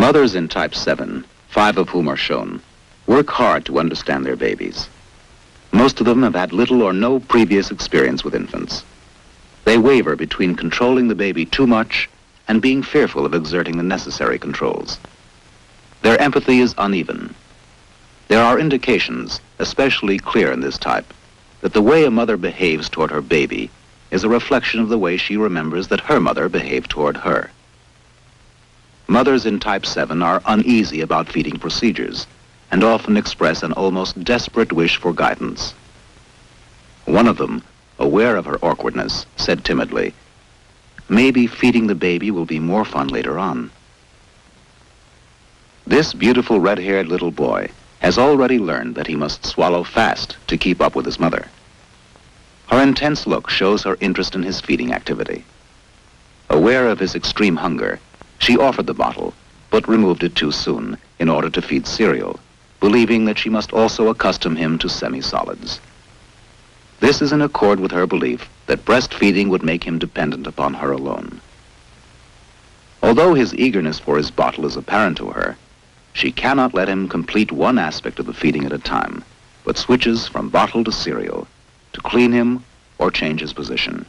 Mothers in type 7, 5 of whom are shown, work hard to understand their babies. Most of them have had little or no previous experience with infants. They waver between controlling the baby too much and being fearful of exerting the necessary controls. Their empathy is uneven. There are indications, especially clear in this type, that the way a mother behaves toward her baby is a reflection of the way she remembers that her mother behaved toward her. Mothers in type 7 are uneasy about feeding procedures and often express an almost desperate wish for guidance. One of them, aware of her awkwardness, said timidly, "Maybe feeding the baby will be more fun later on." This beautiful red-haired little boy has already learned that he must swallow fast to keep up with his mother. Her intense look shows her interest in his feeding activity. Aware of his extreme hunger, she offered the bottle, but removed it too soon in order to feed cereal, believing that she must also accustom him to semi-solids. This is in accord with her belief that breastfeeding would make him dependent upon her alone. Although his eagerness for his bottle is apparent to her, she cannot let him complete one aspect of the feeding at a time, but switches from bottle to cereal to clean him or change his position.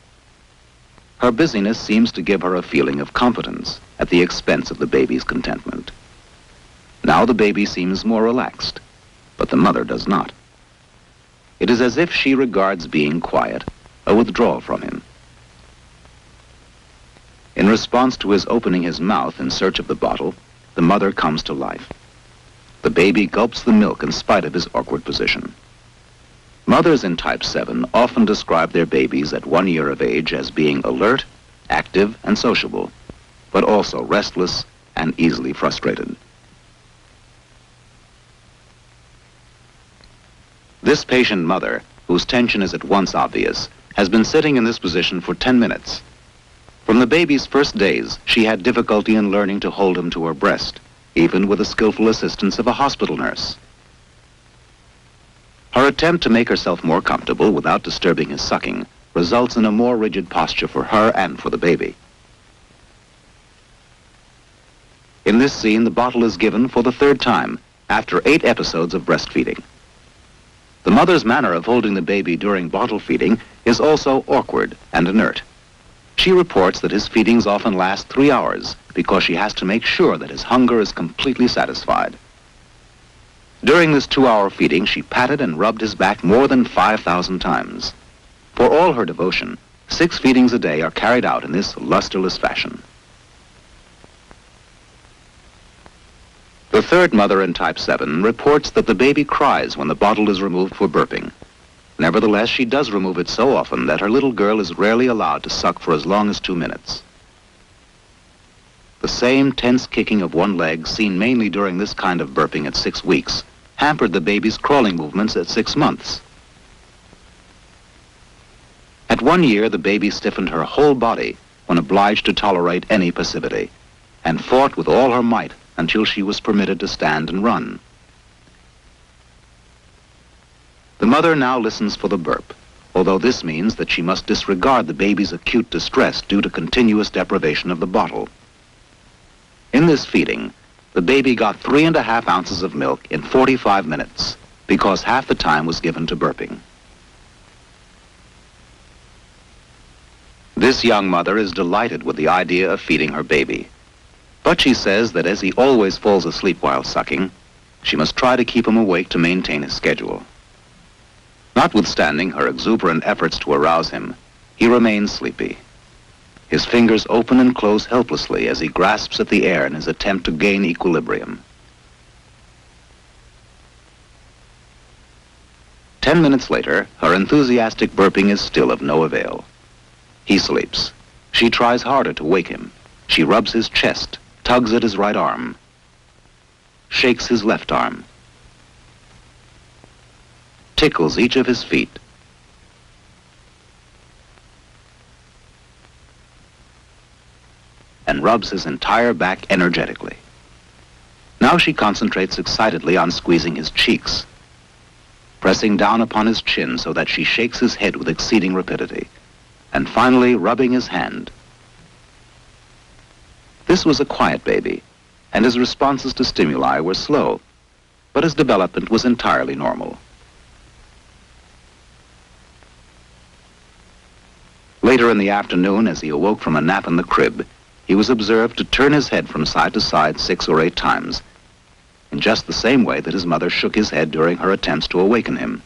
Her busyness seems to give her a feeling of competence at the expense of the baby's contentment. Now the baby seems more relaxed, but the mother does not. It is as if she regards being quiet a withdrawal from him. In response to his opening his mouth in search of the bottle, the mother comes to life. The baby gulps the milk in spite of his awkward position. Mothers in type 7 often describe their babies at 1 year of age as being alert, active, and sociable, but also restless and easily frustrated. This patient mother, whose tension is at once obvious, has been sitting in this position for 10 minutes. From the baby's first days, she had difficulty in learning to hold him to her breast, even with the skillful assistance of a hospital nurse. Her attempt to make herself more comfortable without disturbing his sucking results in a more rigid posture for her and for the baby. In this scene, the bottle is given for the 3rd time after 8 episodes of breastfeeding. The mother's manner of holding the baby during bottle feeding is also awkward and inert. She reports that his feedings often last 3 hours because she has to make sure that his hunger is completely satisfied. During this 2-hour feeding, she patted and rubbed his back more than 5,000 times. For all her devotion, 6 feedings a day are carried out in this lusterless fashion. The 3rd mother in type 7 reports that the baby cries when the bottle is removed for burping. Nevertheless, she does remove it so often that her little girl is rarely allowed to suck for as long as 2 minutes. The same tense kicking of one leg seen mainly during this kind of burping at 6 weeks hampered the baby's crawling movements at 6 months. At 1 year, the baby stiffened her whole body when obliged to tolerate any passivity, and fought with all her might until she was permitted to stand and run. The mother now listens for the burp, although this means that she must disregard the baby's acute distress due to continuous deprivation of the bottle. In this feeding, the baby got 3½ ounces of milk in 45 minutes because half the time was given to burping. This young mother is delighted with the idea of feeding her baby, but she says that as he always falls asleep while sucking, she must try to keep him awake to maintain his schedule. Notwithstanding her exuberant efforts to arouse him, he remains sleepy. His fingers open and close helplessly as he grasps at the air in his attempt to gain equilibrium. 10 minutes later, her enthusiastic burping is still of no avail. He sleeps. She tries harder to wake him. She rubs his chest, tugs at his right arm, shakes his left arm, tickles each of his feet, and rubs his entire back energetically. Now she concentrates excitedly on squeezing his cheeks, pressing down upon his chin so that she shakes his head with exceeding rapidity, and finally rubbing his hand. This was a quiet baby, and his responses to stimuli were slow, but his development was entirely normal. Later in the afternoon, as he awoke from a nap in the crib, he was observed to turn his head from side to side 6 or 8 times, in just the same way that his mother shook his head during her attempts to awaken him.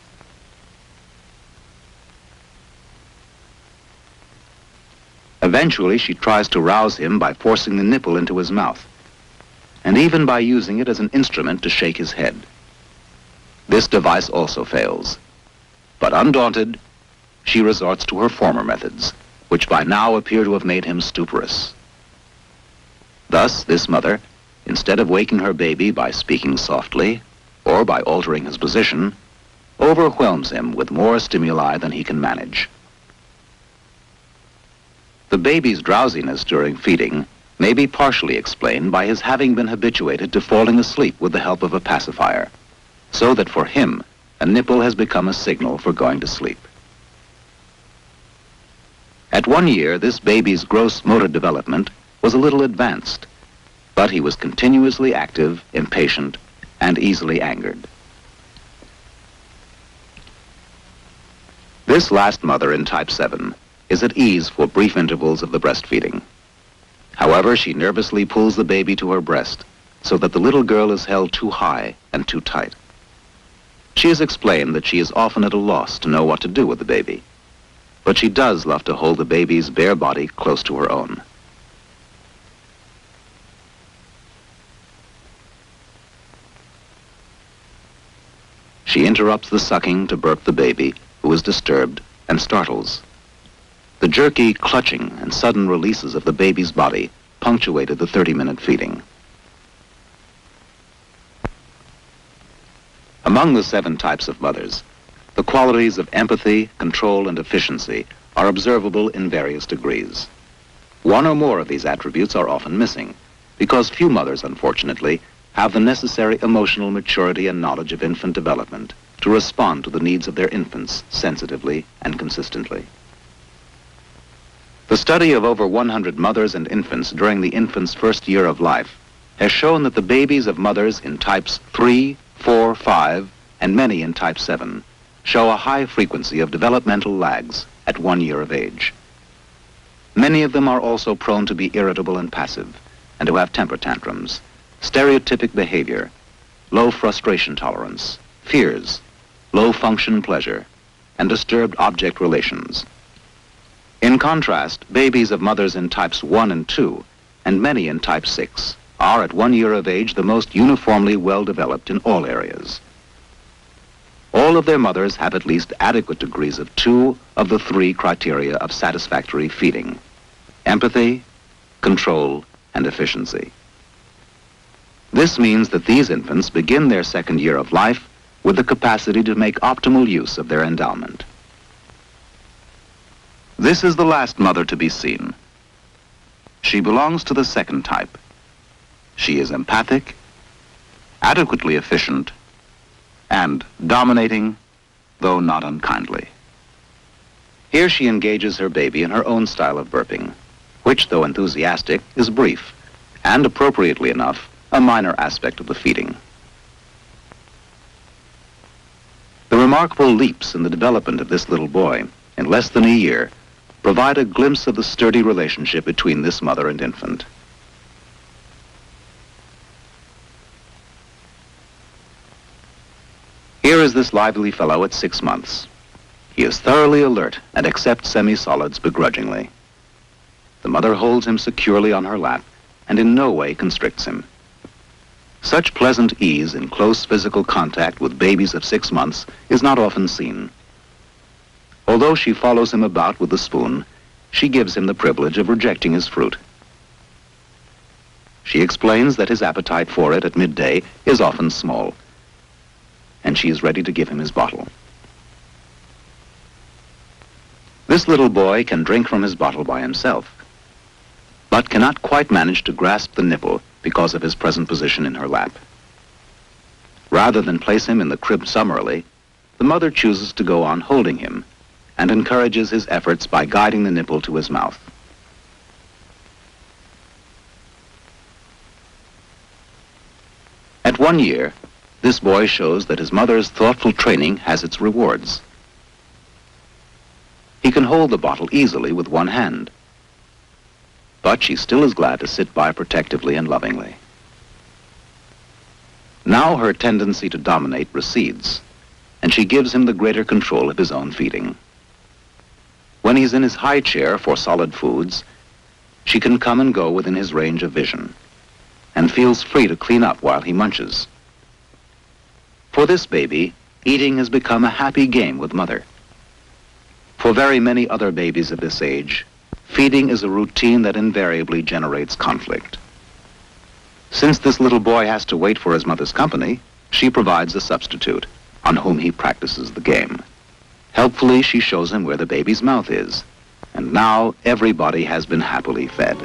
Eventually, she tries to rouse him by forcing the nipple into his mouth, and even by using it as an instrument to shake his head. This device also fails. But undaunted, she resorts to her former methods, which by now appear to have made him stuporous. Thus, this mother, instead of waking her baby by speaking softly or by altering his position, overwhelms him with more stimuli than he can manage. The baby's drowsiness during feeding may be partially explained by his having been habituated to falling asleep with the help of a pacifier, so that for him, a nipple has become a signal for going to sleep. At 1 year, this baby's gross motor development was a little advanced, but he was continuously active, impatient, and easily angered. This last mother in type 7 is at ease for brief intervals of the breastfeeding. However, she nervously pulls the baby to her breast so that the little girl is held too high and too tight. She has explained that she is often at a loss to know what to do with the baby, but she does love to hold the baby's bare body close to her own. She interrupts the sucking to burp the baby, who is disturbed and startles. The jerky clutching and sudden releases of the baby's body punctuated the 30-minute feeding. Among the 7 types of mothers, the qualities of empathy, control, and efficiency are observable in various degrees. One or more of these attributes are often missing, because few mothers, unfortunately, have the necessary emotional maturity and knowledge of infant development to respond to the needs of their infants sensitively and consistently. The study of over 100 mothers and infants during the infant's first year of life has shown that the babies of mothers in types 3, 4, 5, and many in type 7 show a high frequency of developmental lags at 1 year of age. Many of them are also prone to be irritable and passive, and to have temper tantrums, stereotypic behavior, low frustration tolerance, fears, low function pleasure, and disturbed object relations. In contrast, babies of mothers in types 1 and 2, and many in type 6, are at 1 year of age the most uniformly well developed in all areas. All of their mothers have at least adequate degrees of 2 of the 3 criteria of satisfactory feeding: empathy, control, and efficiency. This means that these infants begin their 2nd year of life with the capacity to make optimal use of their endowment. This is the last mother to be seen. She belongs to the 2nd type. She is empathic, adequately efficient, and dominating, though not unkindly. Here she engages her baby in her own style of burping, which, though enthusiastic, is brief, and appropriately enough, a minor aspect of the feeding. The remarkable leaps in the development of this little boy in less than a year provide a glimpse of the sturdy relationship between this mother and infant. Here is this lively fellow at 6 months. He is thoroughly alert and accepts semi-solids begrudgingly. The mother holds him securely on her lap and in no way constricts him. Such pleasant ease in close physical contact with babies of 6 months is not often seen. Although she follows him about with the spoon, she gives him the privilege of rejecting his fruit. She explains that his appetite for it at midday is often small, and she is ready to give him his bottle. This little boy can drink from his bottle by himself, but cannot quite manage to grasp the nipple because of his present position in her lap. Rather than place him in the crib summarily, the mother chooses to go on holding him and encourages his efforts by guiding the nipple to his mouth. At 1 year, this boy shows that his mother's thoughtful training has its rewards. He can hold the bottle easily with one hand, but she still is glad to sit by protectively and lovingly. Now her tendency to dominate recedes, and she gives him the greater control of his own feeding. When he's in his high chair for solid foods, she can come and go within his range of vision, and feels free to clean up while he munches. For this baby, eating has become a happy game with mother. For very many other babies of this age, feeding is a routine that invariably generates conflict. Since this little boy has to wait for his mother's company, she provides a substitute, on whom he practices the game. Helpfully, she shows him where the baby's mouth is, and now everybody has been happily fed.